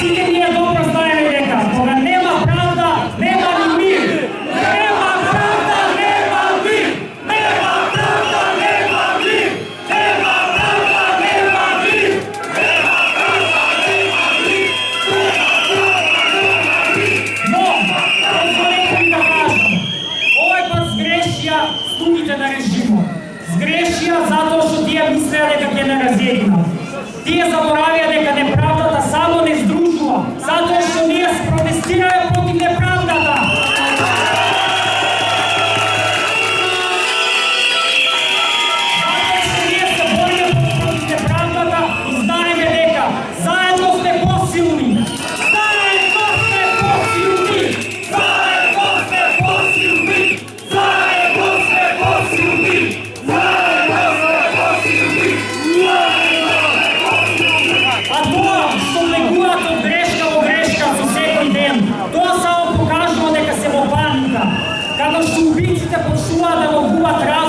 Всички ние добро знаеме дека кога нема правда, нема ни мир. Нема правда, нема мир. Нема правда, нема мир. Нема правда, нема мир. Нема правда, нема мир. Но, позволете ми да кажам, овој пат сгрешија студите на режимот. Сгрешија затоа што тие мислеа дека ќе не разединат. Тие заборавија дека неправдата само не здружува, затоа што ние протестираме против неправдата. Затоа што ние се бориме против неправдата и знаеме дека заедно сме посилни. Заедно сме посилни. Заедно сме посилни. Заедно сме посилни. Заедно сме посилни. А тоа што влегуваат од грешка во грешка со секој ден, тоа само покажува дека се во паника, каде што убиците почнуваат да го губат разум